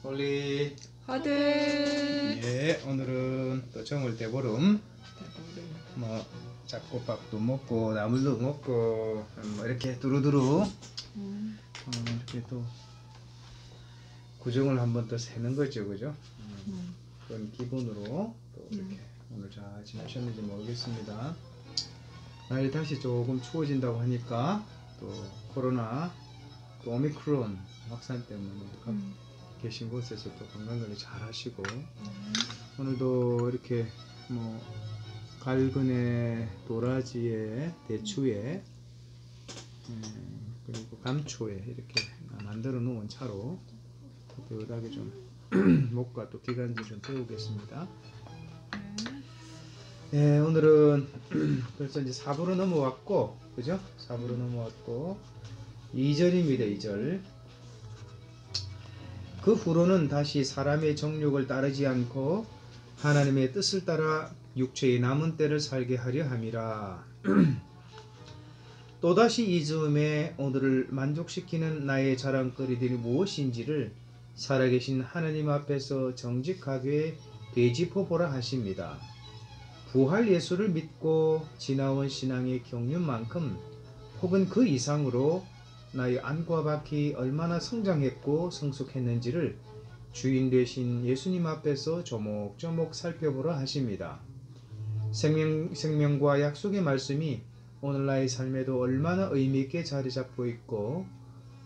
홀리 하드. 예, 오늘은 또 정월 대보름 뭐 잡곡밥도 먹고 나물도 먹고 뭐 이렇게 두루두루 이렇게 또 구정을 한번 또 세는 거죠, 그죠? 그런 기분으로 또 이렇게 오늘 잘 지내셨는지 모르겠습니다. 날이 다시 조금 추워진다고 하니까 또 코로나 또 오미크론 확산 때문에 계신 곳에서 또 건강관리 잘 하시고 오늘도 이렇게 뭐 갈근에 도라지에 대추에 그리고 감초에 이렇게 만들어 놓은 차로 뜨뜻하게 좀 목과 또 기관지 좀 태우겠습니다. 네, 오늘은 벌써 이제 4부로 넘어왔고, 그죠? 4부로 넘어왔고 2절입니다. 2절. 그 후로는 다시 사람의 정욕을 따르지 않고 하나님의 뜻을 따라 육체의 남은 때를 살게 하려 함이라. 또다시 이 즈음에 오늘을 만족시키는 나의 자랑거리들이 무엇인지를 살아계신 하나님 앞에서 정직하게 되짚어보라 하십니다. 부활 예수를 믿고 지나온 신앙의 경륜만큼 혹은 그 이상으로 나의 안과 밖이 얼마나 성장했고 성숙했는지를 주인 되신 예수님 앞에서 조목조목 살펴보라 하십니다. 생명과 약속의 말씀이 오늘 나의 삶에도 얼마나 의미있게 자리 잡고 있고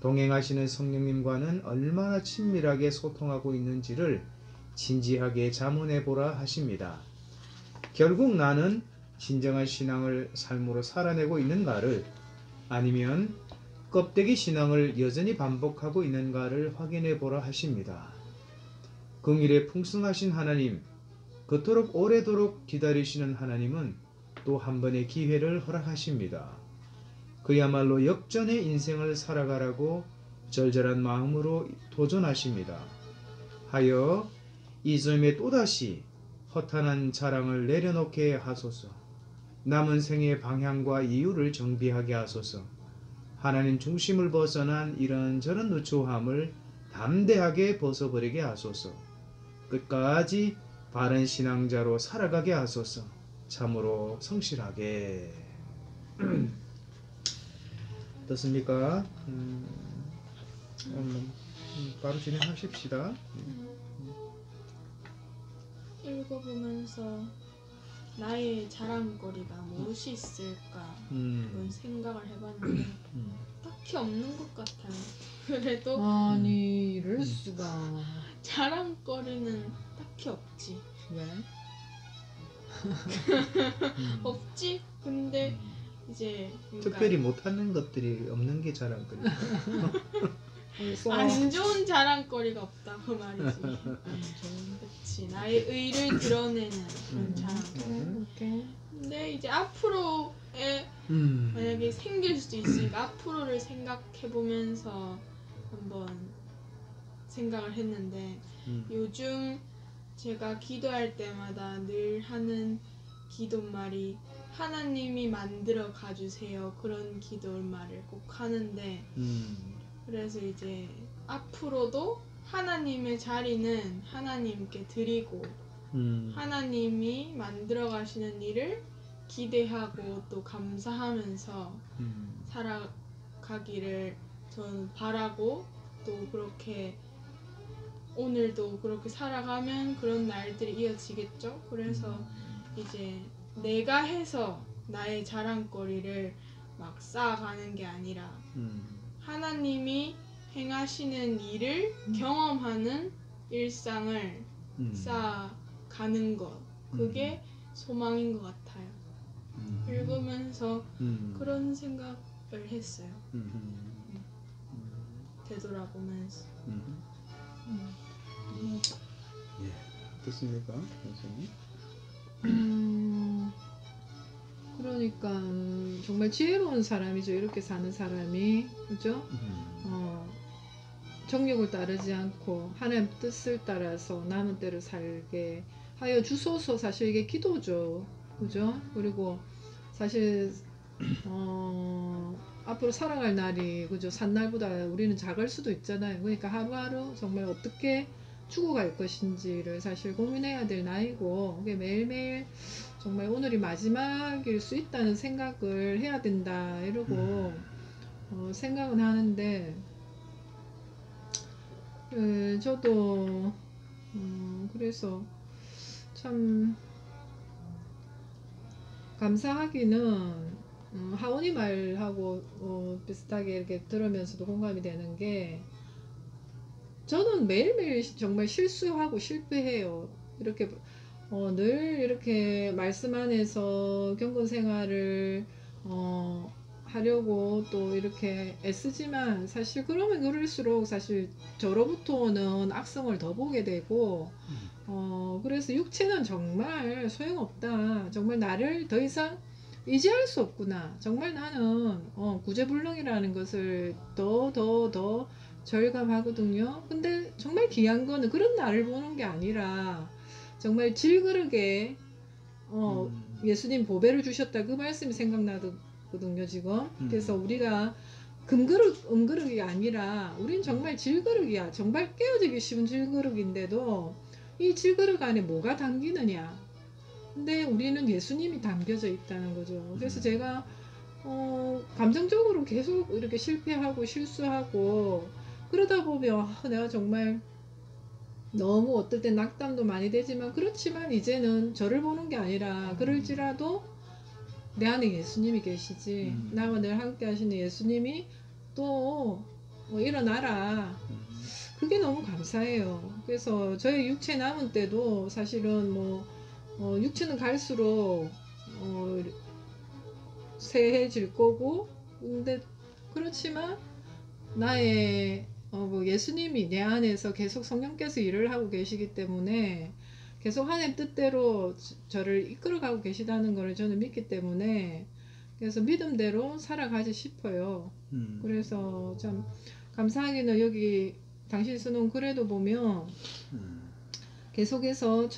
동행하시는 성령님과는 얼마나 친밀하게 소통하고 있는지를 진지하게 자문해 보라 하십니다. 결국 나는 진정한 신앙을 삶으로 살아내고 있는가를 아니면 껍데기 신앙을 여전히 반복하고 있는가를 확인해 보라 하십니다. 긍휼에 풍성하신 하나님, 그토록 오래도록 기다리시는 하나님은 또 한 번의 기회를 허락하십니다. 그야말로 역전의 인생을 살아가라고 절절한 마음으로 도전하십니다. 하여 이 즈음에 또다시 허탄한 자랑을 내려놓게 하소서. 남은 생의 방향과 이유를 정비하게 하소서. 하나님 중심을 벗어난 이런저런 누추함을 담대하게 벗어버리게 하소서. 끝까지 바른 신앙자로 살아가게 하소서. 참으로 성실하게. 어떻습니까? 바로 진행하십시다. 읽어보면서 나의 자랑거리가 무엇이 있을까 그런 생각을 해봤는데 딱히 없는 것 같아요. 그래도 아니 이럴 수가. 자랑거리는 딱히 없지. 왜? 없지? 근데 이제 그러니까 특별히 못하는 것들이 없는 게 자랑거리. 안 좋은 자랑거리가 없다 그 말이지. 그렇지. 나의 의를 드러내는 그런 자랑거리. 근데 이제 앞으로의 만약에 생길 수도 있으니까 앞으로를 생각해 보면서 한번 생각을 했는데 요즘 제가 기도할 때마다 늘 하는 기도말이 하나님이 만들어 가주세요 그런 기도말을 꼭 하는데 그래서 이제 앞으로도 하나님의 자리는 하나님께 드리고 하나님이 만들어 가시는 일을 기대하고 또 감사하면서 살아가기를 저는 바라고 또 그렇게 오늘도 그렇게 살아가면 그런 날들이 이어지겠죠. 그래서 이제 내가 해서 나의 자랑거리를 막 쌓아가는 게 아니라 하나님이 행하시는 일을 경험하는 일상을 쌓아가는 것, 그게 소망인 것 같아요. 읽으면서 그런 생각을 했어요. 되돌아보면서. 예, 어떻습니까, 선생님? 그러니까 정말 지혜로운 사람이죠. 이렇게 사는 사람이, 그죠? 정욕을 따르지 않고 하나님 뜻을 따라서 남은 때를 살게 하여 주소서. 사실 이게 기도죠, 그죠? 그리고 사실 앞으로 살아갈 날이, 그죠? 산 날보다 우리는 작을 수도 있잖아요. 그러니까 하루하루 정말 어떻게 죽어갈 것인지를 사실 고민해야 될 나이고, 그게 매일매일 정말 오늘이 마지막일 수 있다는 생각을 해야 된다 이러고 생각은 하는데, 저도 그래서 참 감사하기는 하온이 말하고 비슷하게 이렇게 들으면서도 공감이 되는 게, 저는 매일매일 정말 실수하고 실패해요. 이렇게 늘 이렇게 말씀 안에서 경건 생활을 하려고 또 이렇게 애쓰지만, 사실 그러면 그럴수록 사실 저로부터는 악성을 더 보게 되고, 그래서 육체는 정말 소용없다. 정말 나를 더 이상 의지할 수 없구나. 정말 나는 구제불능이라는 것을 더 절감하거든요. 근데 정말 귀한 거는 그런 나를 보는 게 아니라 정말 질그릇에 예수님 보배를 주셨다, 그 말씀이 생각나거든요 지금. 그래서 우리가 금그릇 은그릇이 아니라 우린 정말 질그릇이야. 정말 깨어지기 쉬운 질그릇인데도 이 질그릇 안에 뭐가 담기느냐. 근데 우리는 예수님이 담겨져 있다는 거죠. 그래서 제가 감정적으로 계속 이렇게 실패하고 실수하고 그러다 보면 내가 정말 너무 어떨 땐 낙담도 많이 되지만, 그렇지만 이제는 저를 보는 게 아니라 그럴지라도 내 안에 예수님이 계시지, 나와 늘 함께 하시는 예수님이 또 일어나라. 그게 너무 감사해요. 그래서 저의 육체 남은 때도 사실은 육체는 갈수록 쇠해질 거고, 근데 그렇지만 나의 예수님이 내 안에서 계속 성령께서 일을 하고 계시기 때문에 계속 하나님 뜻대로 저를 이끌어가고 계시다는 것을 저는 믿기 때문에, 그래서 믿음대로 살아가지 싶어요. 그래서 참 감사하기는 여기 당신 쓰는 글에도 보면 계속해서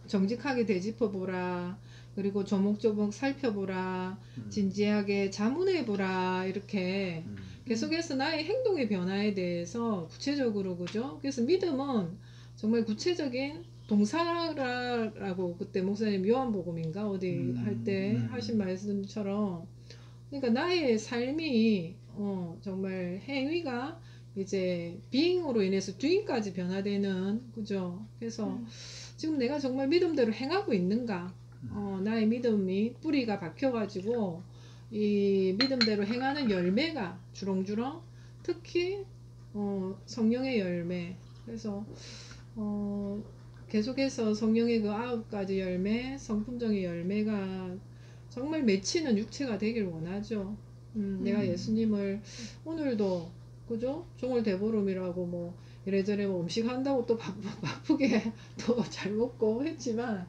정직하게 되짚어보라, 그리고 조목조목 살펴보라, 진지하게 자문해보라, 이렇게 계속해서 나의 행동의 변화에 대해서 구체적으로, 그죠? 그래서 믿음은 정말 구체적인 동사라고 그때 목사님 요한복음인가 어디 할 때 하신 말씀처럼, 그러니까 나의 삶이 정말 행위가 이제 being으로 인해서 doing까지 변화되는, 그죠? 그래서 지금 내가 정말 믿음대로 행하고 있는가? 나의 믿음이 뿌리가 박혀가지고 이 믿음대로 행하는 열매가 주렁주렁, 특히 성령의 열매. 그래서 계속해서 성령의 그 9가지 열매, 성품적인 열매가 정말 맺히는 육체가 되길 원하죠. 내가 예수님을 오늘도, 그죠? 종을 대보름이라고 이래저래 음식 한다고 또 바쁘게 또 잘 먹고 했지만,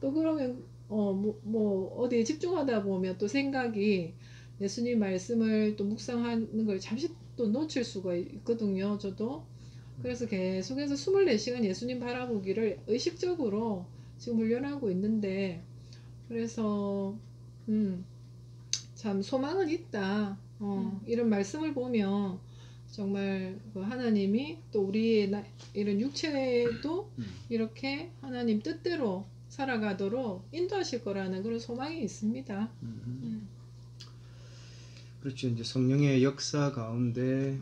또 그러면 어디에 집중하다 보면 또 생각이 예수님 말씀을 또 묵상하는 걸 잠시 또 놓칠 수가 있거든요, 저도. 그래서 계속해서 24시간 예수님 바라보기를 의식적으로 지금 훈련하고 있는데, 그래서 참 소망은 있다. 이런 말씀을 보면 정말 그 하나님이 또 우리의 이런 육체에도 이렇게 하나님 뜻대로 살아가도록 인도하실 거라는 그런 소망이 있습니다. 그렇죠. 이제 성령의 역사 가운데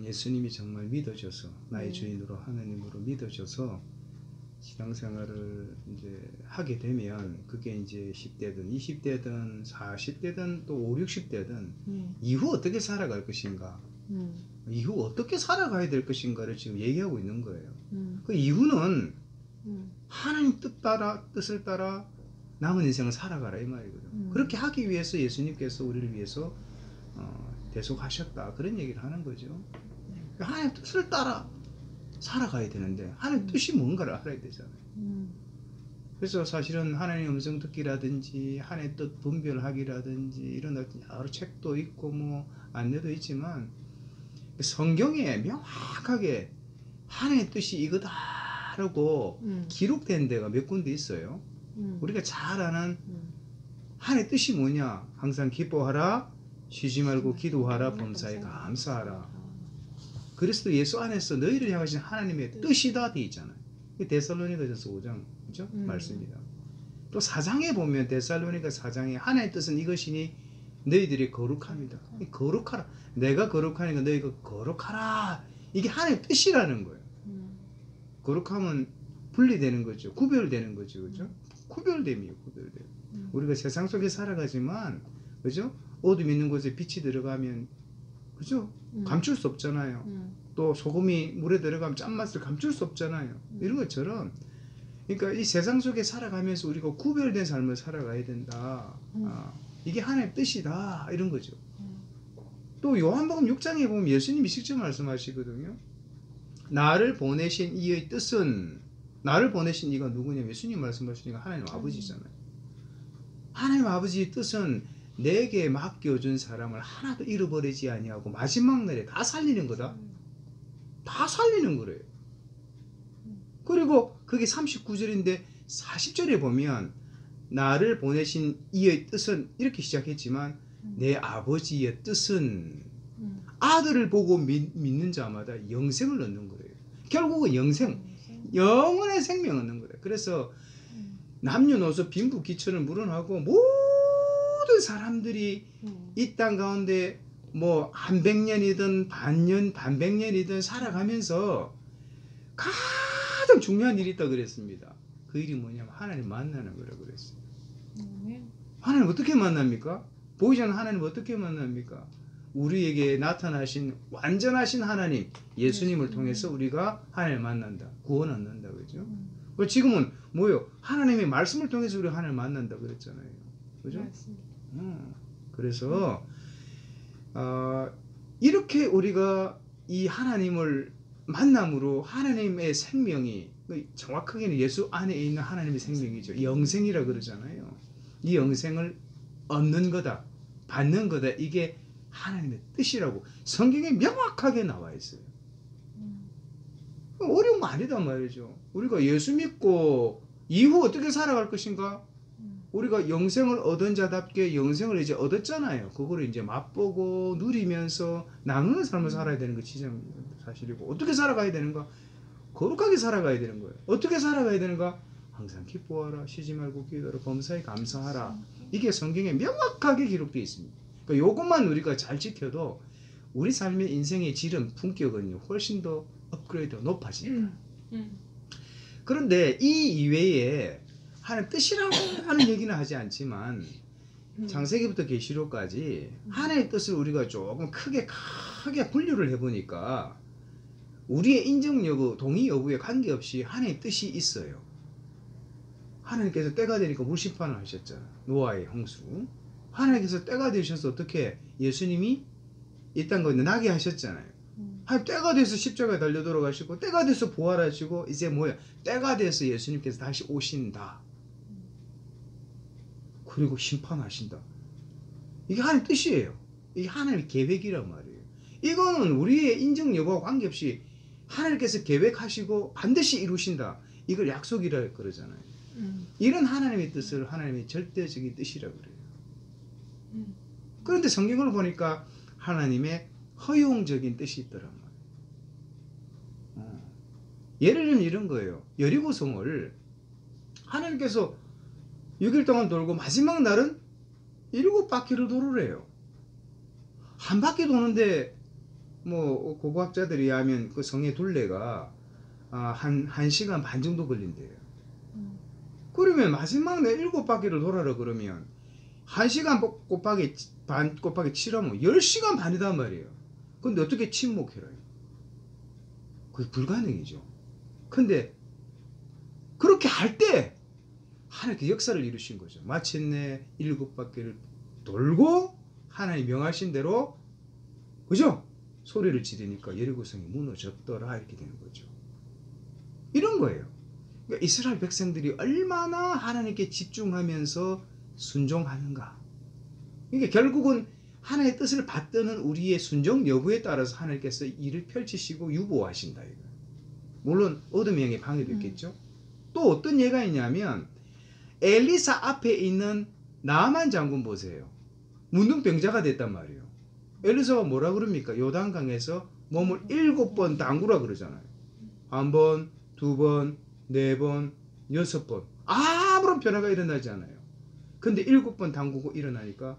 예수님이 정말 믿어져서 나의 주인으로 하나님으로 믿어져서 신앙생활을 이제 하게 되면, 그게 이제 10대든 20대든 40대든 또 5, 60대든 이후 어떻게 살아갈 것인가, 이후 어떻게 살아가야 될 것인가를 지금 얘기하고 있는 거예요. 그 이후는 하나님 뜻을 따라 남은 인생을 살아가라, 이 말이거든요. 그렇게 하기 위해서 예수님께서 우리를 위해서 대속하셨다, 그런 얘기를 하는 거죠. 하나님 뜻을 따라 살아가야 되는데 하나님 뜻이 뭔가를 알아야 되잖아요. 그래서 사실은 하나님 음성 듣기라든지 하나님 뜻 분별하기라든지 이런 여러 책도 있고 안내도 있지만, 성경에 명확하게 하나님의 뜻이 이거다라고 기록된 데가 몇 군데 있어요. 우리가 잘 아는 하나님의 뜻이 뭐냐? 항상 기뻐하라, 쉬지 말고 기도하라, 범사에 감사하라. 그리스도 예수 안에서 너희를 향하신 하나님의 뜻이다 돼 있잖아요. 데살로니가전서 5장 그죠? 말씀입니다. 또 4장에 보면 데살로니가 4장에 하나님의 뜻은 이것이니 너희들이 거룩합니다. 거룩하라. 내가 거룩하니까 너희가 거룩하라. 이게 하나님의 뜻이라는 거예요. 거룩하면 분리되는 거죠. 구별되는 거죠. 그죠? 구별됨이에요. 구별됨. 우리가 세상 속에 살아가지만 그죠? 어둠 있는 곳에 빛이 들어가면 그죠? 감출 수 없잖아요. 또 소금이 물에 들어가면 짠맛을 감출 수 없잖아요. 이런 것처럼 그러니까 이 세상 속에 살아가면서 우리가 구별된 삶을 살아가야 된다. 이게 하나님의 뜻이다. 이런 거죠. 또 요한복음 6장에 보면 예수님이 직접 말씀하시거든요. 나를 보내신 이의 뜻은 나를 보내신 이가 누구냐면 예수님 말씀하시니까 하나님 아버지잖아요. 하나님 아버지의 뜻은 내게 맡겨준 사람을 하나도 잃어버리지 아니하고 마지막 날에 다 살리는 거다. 다 살리는 거래요. 그리고 그게 39절인데 40절에 보면 나를 보내신 이의 뜻은 이렇게 시작했지만 내 아버지의 뜻은 아들을 보고 믿는 자마다 영생을 얻는 거예요. 결국은 영원의 생명을 얻는 거예요. 그래서 남녀노소 빈부 귀천을 물어나고 모든 사람들이 이 땅 가운데 뭐 한 100년이든 반백년이든 살아가면서 가장 중요한 일이 있다 그랬습니다. 그 일이 뭐냐면 하나님 만나는 거라고 그랬어요. 하나님 어떻게 만납니까? 보이지 않는 하나님 어떻게 만납니까? 우리에게 나타나신 완전하신 하나님 예수님을 통해서 우리가 하나님을 만난다. 구원 얻는다. 그죠? 지금은 뭐요? 하나님의 말씀을 통해서 우리가 하나님을 만난다 그랬잖아요. 그죠? 그래서 이렇게 우리가 이 하나님을 만남으로 하나님의 생명이 정확하게는 예수 안에 있는 하나님의 생명이죠. 영생이라 그러잖아요. 이 영생을 얻는 거다. 받는 거다. 이게 하나님의 뜻이라고 성경에 명확하게 나와 있어요. 어려운 거 아니다 말이죠. 우리가 예수 믿고 이후 어떻게 살아갈 것인가? 우리가 영생을 얻은 자답게 영생을 이제 얻었잖아요. 그거를 이제 맛보고 누리면서 나누는 삶을 살아야 되는 거 진짜 사실이고 어떻게 살아가야 되는가? 거룩하게 살아가야 되는 거예요. 어떻게 살아가야 되는가? 항상 기뻐하라, 쉬지 말고 기도하라, 범사에 감사하라. 이게 성경에 명확하게 기록되어 있습니다. 그러니까 이것만 우리가 잘 지켜도 우리 삶의 인생의 질은 품격은 훨씬 더 업그레이드 높아진다. 그런데 이 이외에 하나님 뜻이라고 하는 얘기는 하지 않지만 창세기부터 계시록까지 하나님의 뜻을 우리가 조금 크게 분류를 해보니까 우리의 인정 여부, 동의 여부에 관계없이 하나님의 뜻이 있어요. 하나님께서 때가 되니까 물심판을 하셨잖아요. 노아의 홍수. 하나님께서 때가 되셔서 어떻게 예수님이 이 땅 가운데 나게 하셨잖아요. 하나님 때가 돼서 십자가에 달려 돌아가시고 때가 돼서 부활하시고 이제 뭐야? 때가 돼서 예수님께서 다시 오신다. 그리고 심판하신다. 이게 하나님 뜻이에요. 이게 하나님의 계획이란 말이에요. 이거는 우리의 인정 여부와 관계없이 하나님께서 계획하시고 반드시 이루신다. 이걸 약속이라 그러잖아요. 이런 하나님의 뜻을 하나님의 절대적인 뜻이라고 그래요. 그런데 성경을 보니까 하나님의 허용적인 뜻이 있더란 말이에요. 예를 들면 이런 거예요. 여리고성을 하나님께서 6일 동안 돌고 마지막 날은 7바퀴를 도르래요. 한 바퀴 도는데 뭐 고고학자들에 의하면 그 성의 둘레가 한 1시간 반 정도 걸린대요. 그러면 마지막 날 7바퀴를 돌아라 그러면 1시간 곱하기 반 곱하기 7하면 10시간 반이단 말이에요. 근데 어떻게 침묵해라요? 그게 불가능이죠. 근데 그렇게 할 때 하나님께 역사를 이루신 거죠. 마침내 7바퀴를 돌고 하나님 명하신 대로 그죠? 소리를 지르니까 여리고성이 무너졌더라 이렇게 되는 거죠. 이런 거예요. 그러니까 이스라엘 백성들이 얼마나 하나님께 집중하면서 순종하는가. 그러니까 결국은 하나님의 뜻을 받드는 우리의 순종 여부에 따라서 하나님께서 일을 펼치시고 유보하신다. 이거. 물론 어둠의 영의 방해도 있겠죠. 또 어떤 예가 있냐면 엘리사 앞에 있는 나만 장군 보세요. 문둥병자가 됐단 말이에요. 엘리사가 뭐라 그럽니까? 요단강에서 몸을 7번 담그라 그러잖아요. 1번, 2번, 4번, 6번. 아무런 변화가 일어나지 않아요. 근데 7번 담그고 일어나니까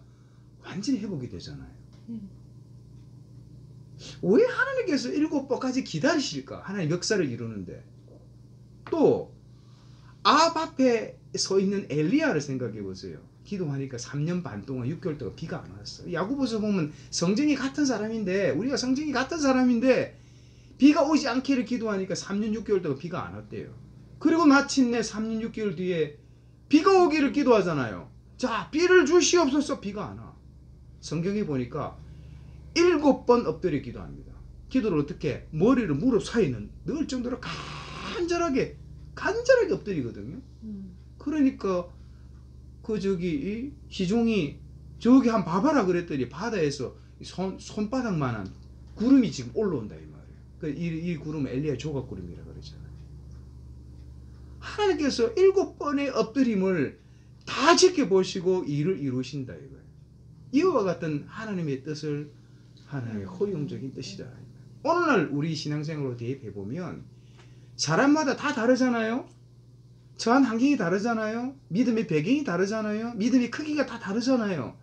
완전히 회복이 되잖아요. 왜 하나님께서 7번까지 기다리실까? 하나님 역사를 이루는데. 또 앞 앞에 서 있는 엘리야를 생각해 보세요. 기도하니까 3년 반 동안 6개월 동안 비가 안 왔어. 야고보서 보면 성정이 같은 사람인데, 우리가 성정이 같은 사람인데 비가 오지 않기를 기도하니까 3년 6개월 동안 비가 안 왔대요. 그리고 마침내 3년 6개월 뒤에 비가 오기를 기도하잖아요. 자, 비를 주시옵소서. 비가 안 와. 성경에 보니까 7번 엎드려 기도합니다. 기도를 어떻게? 머리를 무릎 사이에 넣을 정도로 간절하게 엎드리거든요. 그러니까 그 저기 시종이 저기 한 봐봐라 그랬더니 바다에서 손바닥만한 구름이 지금 올라온다 이 말이에요. 이 구름은 엘리야 조각 구름이라 그러잖아요. 하나님께서 7번의 엎드림을 다 지켜보시고 일을 이루신다 이거예요. 이와 같은 하나님의 뜻을 하나님의 허용적인 뜻이다. 오늘날 우리 신앙생활로 대입해 보면 사람마다 다 다르잖아요. 처한 환경이 다르잖아요. 믿음의 배경이 다르잖아요. 믿음의 크기가 다 다르잖아요.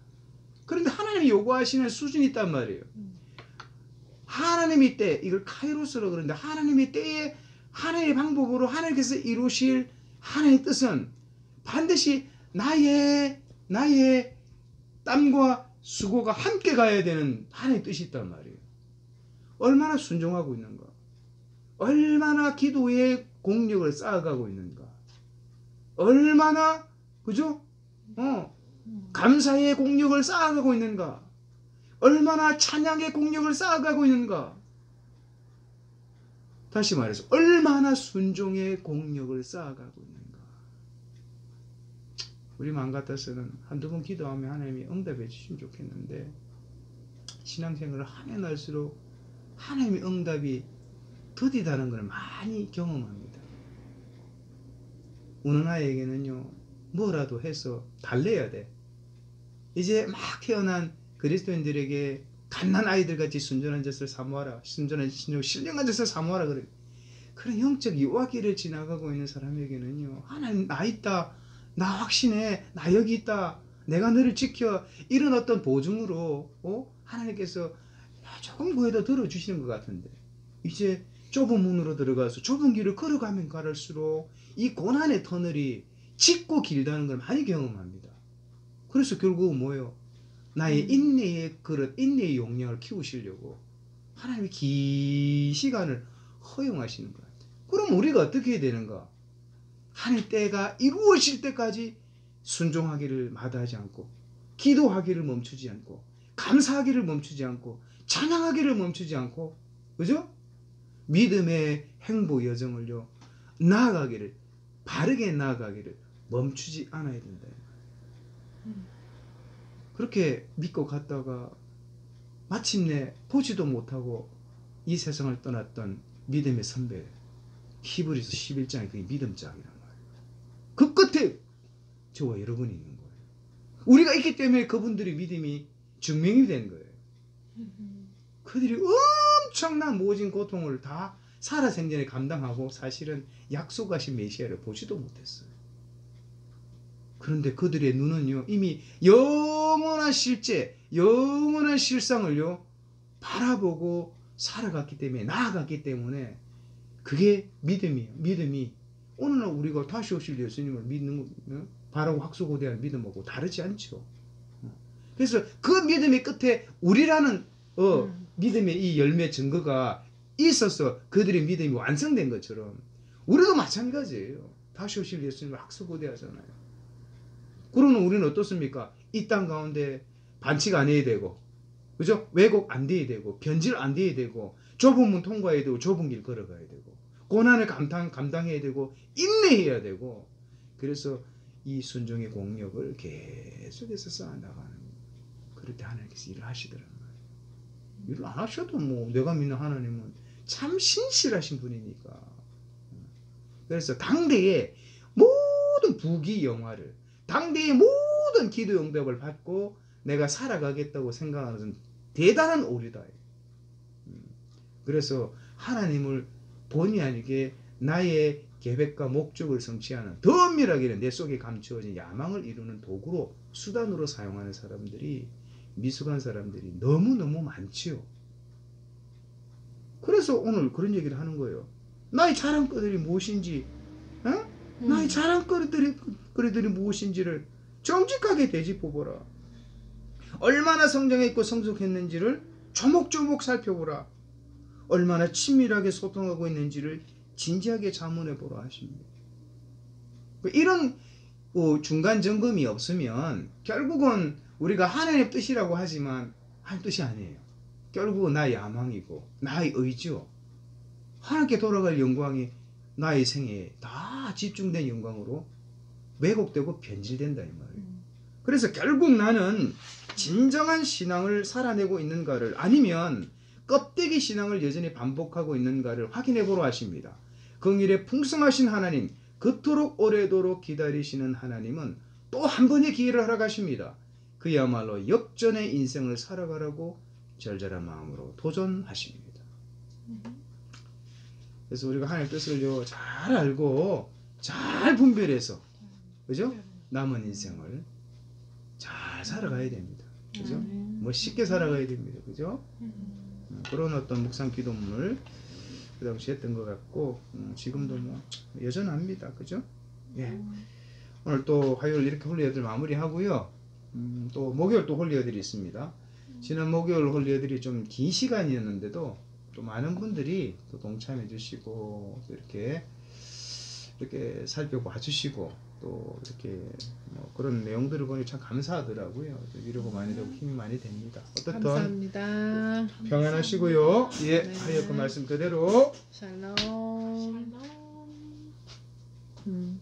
그런데 하나님이 요구하시는 수준이 있단 말이에요. 하나님의 때, 이걸 카이로스로 그러는데 하나님의 때에 하나님의 방법으로 하나님께서 이루실 하나님의 뜻은 반드시 나의 땀과 수고가 함께 가야 되는 하나님의 뜻이 있단 말이에요. 얼마나 순종하고 있는가. 얼마나 기도의 공력을 쌓아가고 있는가. 얼마나 그죠? 감사의 공력을 쌓아가고 있는가. 얼마나 찬양의 공력을 쌓아가고 있는가. 다시 말해서 얼마나 순종의 공력을 쌓아가고 있는가. 우리 마음 같아서는 한두 번 기도하면 하나님이 응답해 주시면 좋겠는데 신앙생활을 하면 할수록 하나님의 응답이 더디다는 걸 많이 경험합니다. 어느 아이에게는요, 뭐라도 해서 달래야 돼. 이제 막 태어난 그리스도인들에게 갓난 아이들 같이 순전한 젖을 사모하라, 순전한 신령한 젖을 사모하라 그래. 그런 영적 유아기를 지나가고 있는 사람에게는요, 하나님 나 있다, 나 확신해, 나 여기 있다, 내가 너를 지켜, 이런 어떤 보증으로 하나님께서 조금 구해도 들어주시는 것 같은데, 이제 좁은 문으로 들어가서 좁은 길을 걸어가면 갈수록 이 고난의 터널이 짙고 길다는 걸 많이 경험합니다. 그래서 결국은 뭐예요? 나의 인내의 그릇, 인내의 용량을 키우시려고 하나님이 긴 시간을 허용하시는 것 같아요. 그럼 우리가 어떻게 해야 되는가? 하나님 때가 이루어질 때까지 순종하기를 마다하지 않고, 기도하기를 멈추지 않고, 감사하기를 멈추지 않고, 찬양하기를 멈추지 않고, 그죠? 믿음의 행보 여정을요, 나아가기를, 바르게 나아가기를 멈추지 않아야 된다. 그렇게 믿고 갔다가 마침내 보지도 못하고 이 세상을 떠났던 믿음의 선배, 히브리서 11장에 그게 믿음장이란 말이에요. 그 끝에 저와 여러분이 있는 거예요. 우리가 있기 때문에 그분들의 믿음이 증명이 된 거예요. 그들이 엄청난 모진 고통을 다 살아생전에 감당하고 사실은 약속하신 메시아를 보지도 못했어요. 그런데 그들의 눈은요, 이미 영원한 실제, 영원한 실상을요 바라보고 살아갔기 때문에, 나아갔기 때문에 그게 믿음이에요. 믿음이 오늘날 우리가 다시 오실 예수님을 믿는, 바라고 학수고대한 믿음하고 다르지 않죠. 그래서 그 믿음의 끝에 우리라는 믿음의 이 열매 증거가 있어서 그들의 믿음이 완성된 것처럼 우리도 마찬가지예요. 다시 오실 예수님을 학수고대하잖아요. 그러면 우리는 어떻습니까? 이 땅 가운데 반칙 안 해야 되고, 그죠? 왜곡 안 돼야 되고, 변질 안 돼야 되고, 좁은 문 통과해야 되고, 좁은 길 걸어가야 되고, 고난을 감당해야 되고, 인내해야 되고, 그래서 이 순종의 공력을 계속해서 쌓아나가는, 그럴 때 하나님께서 일을 하시더란 말이에요. 일을 안 하셔도 뭐 내가 믿는 하나님은 참 신실하신 분이니까. 그래서 당대의 모든 부귀 영화를, 당대의 모든 기도 응답을 받고 내가 살아가겠다고 생각하는 것은 대단한 오류다. 그래서 하나님을 본의 아니게 나의 계획과 목적을 성취하는 더 엄밀하게 내 속에 감추어진 야망을 이루는 도구로 수단으로 사용하는 사람들이 미숙한 사람들이 너무너무 많지요. 그래서 오늘 그런 얘기를 하는 거예요. 나의 자랑거리들이 무엇인지, 나의 자랑거리들이 무엇인지를 정직하게 되짚어보라. 얼마나 성장했고 성숙했는지를 조목조목 살펴보라. 얼마나 친밀하게 소통하고 있는지를 진지하게 자문해보라 하십니다. 이런 중간 점검이 없으면 결국은 우리가 하나님의 뜻이라고 하지만 하나님 뜻이 아니에요. 결국은 나의 야망이고 나의 의지요. 하나님께 돌아갈 영광이 나의 생애에 다 집중된 영광으로 왜곡되고 변질된다 이 말이에요. 그래서 결국 나는 진정한 신앙을 살아내고 있는가를 아니면 껍데기 신앙을 여전히 반복하고 있는가를 확인해 보라 하십니다. 긍휼에 풍성하신 하나님, 그토록 오래도록 기다리시는 하나님은 또 한 번의 기회를 허락하십니다. 그야말로 역전의 인생을 살아가라고 절절한 마음으로 도전하십니다. 그래서 우리가 하나님의 뜻을 잘 알고 잘 분별해서, 그죠? 남은 인생을 잘 살아가야 됩니다. 그죠? 뭐 쉽게 살아가야 됩니다. 그죠? 그런 어떤 묵상 기도문을 그 당시 했던 것 같고, 지금도 뭐 여전합니다. 그죠? 예. 오늘 또 화요일 이렇게 홀리어들 마무리하고요. 또 목요일 또 홀리어들이 있습니다. 지난 목요일 홀리어들이 좀 긴 시간이었는데도 또 많은 분들이 또 동참해 주시고 또 이렇게 살펴봐 주시고 또 이렇게 뭐 그런 내용들을 보니 참 감사하더라고요. 위로가 많이 되고 힘이 많이 됩니다. 어떻든 감사합니다. 평안하시고요. 예, 네. 하여 그 말씀 그대로 샬롬. 샬롬.